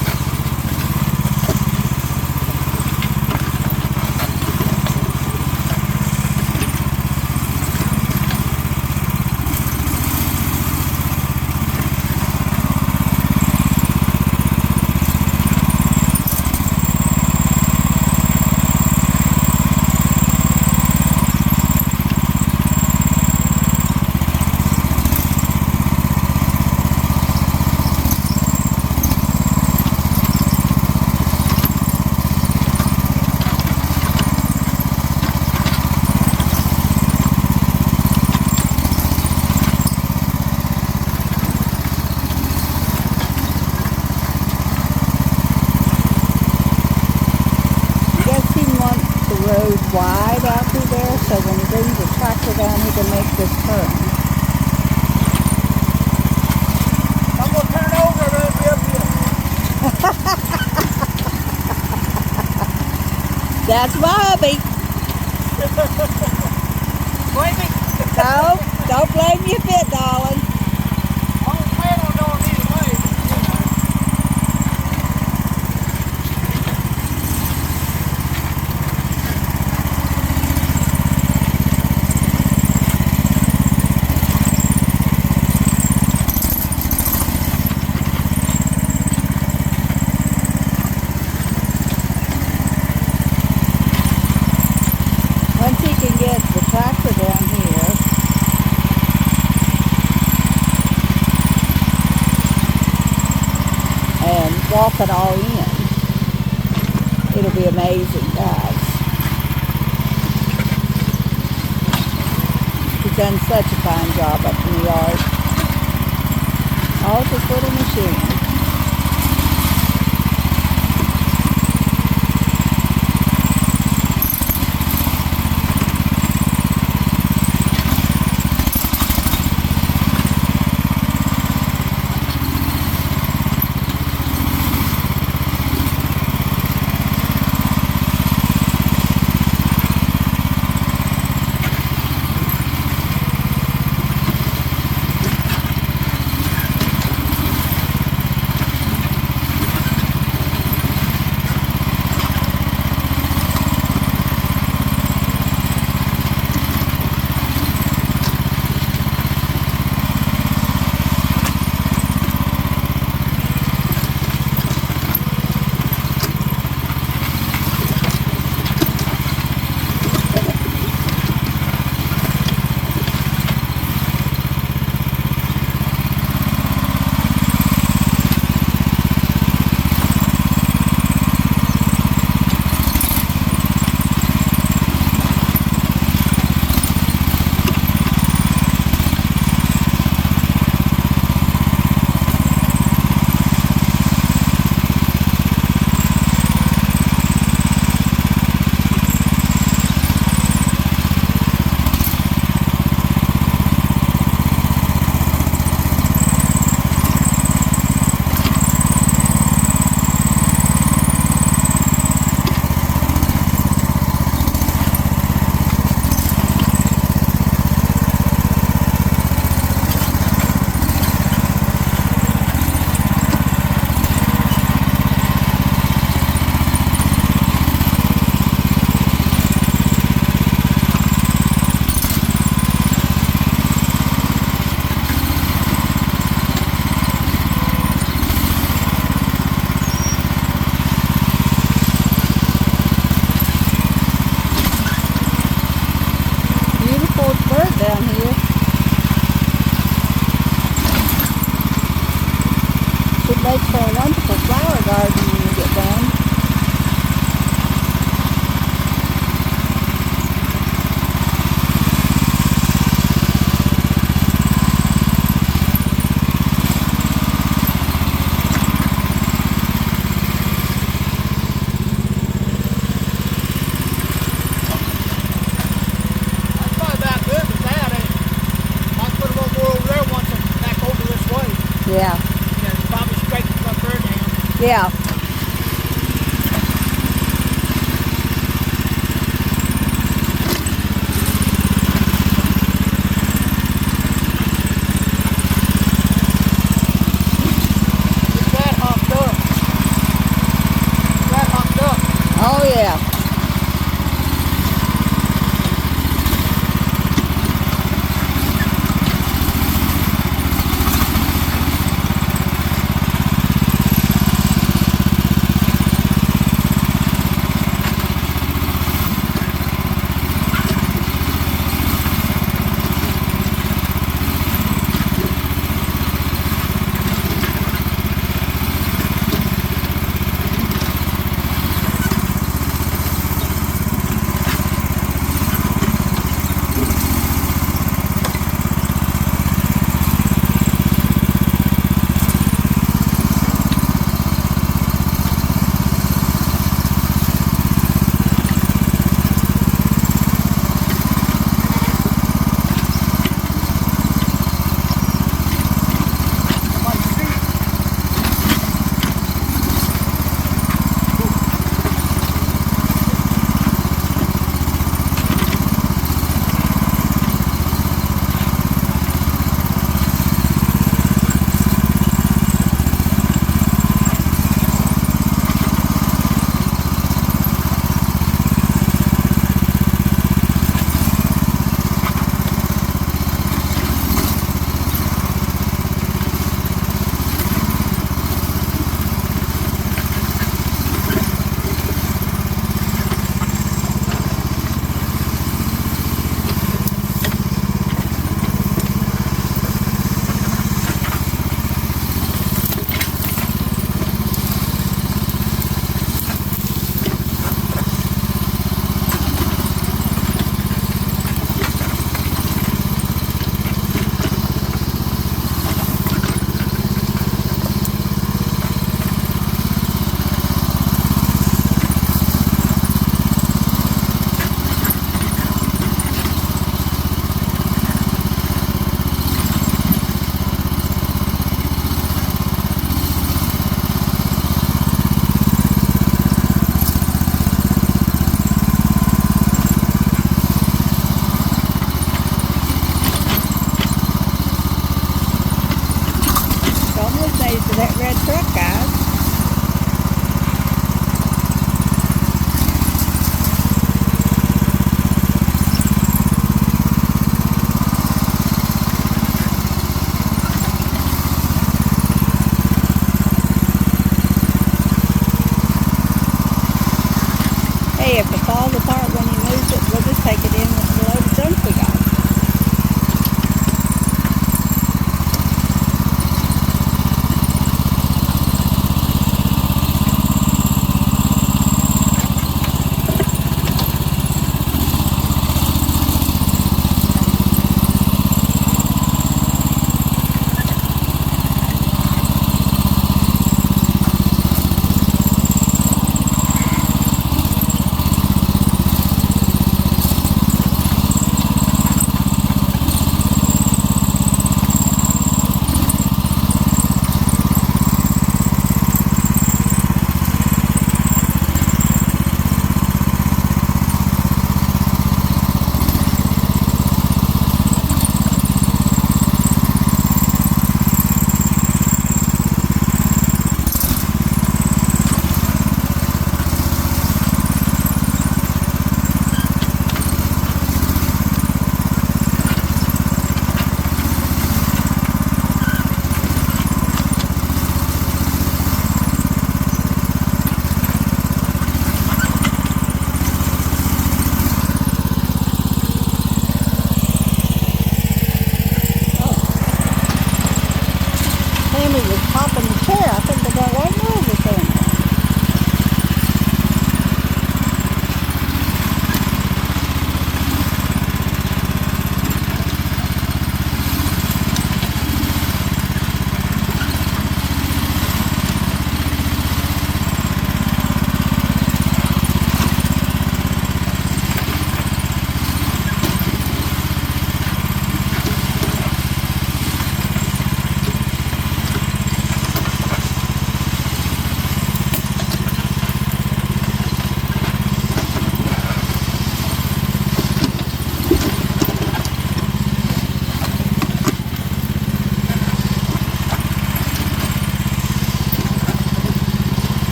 Road wide out through there, so when he brings the tractor down, he can make this turn. I'm going to turn over and it'll be up here. That's my hubby. Blame me. No, don't blame your fit, darling. I don't plan on going either way. Once he can get the tractor down here, and walk it all in, it'll be amazing, guys. He's done such a fine job up in the yard. All with this little machine. Yeah. That hopped up. That hopped up. Oh yeah.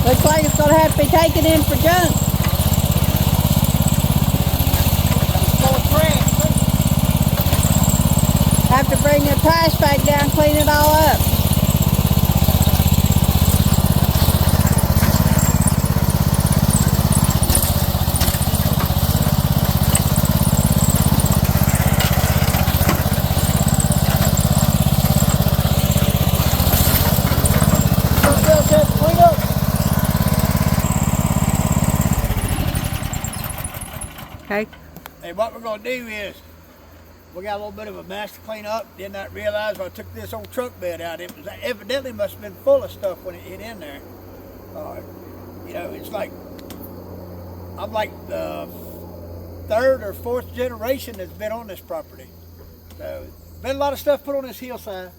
Looks like it's gonna have to be taken in for junk. Have to bring the trash bag down, clean it all up. Okay. Hey, what we're gonna do is, we got a little bit of a mess to clean up. Did not realize when I took this old truck bed out, it was evidently must have been full of stuff when it hit in there. You know, it's like, I'm like the third or fourth generation that's been on this property. So, been a lot of stuff put on this hillside.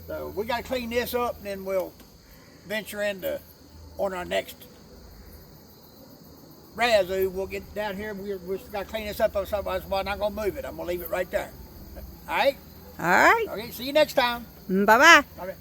So we gotta clean this up and then we'll venture into, on our next razoo, we'll get down here and we're gotta clean this up or something. I'm not gonna move it. I'm gonna leave it right there. All right? All right. Okay, see you next time. Bye-bye. Okay.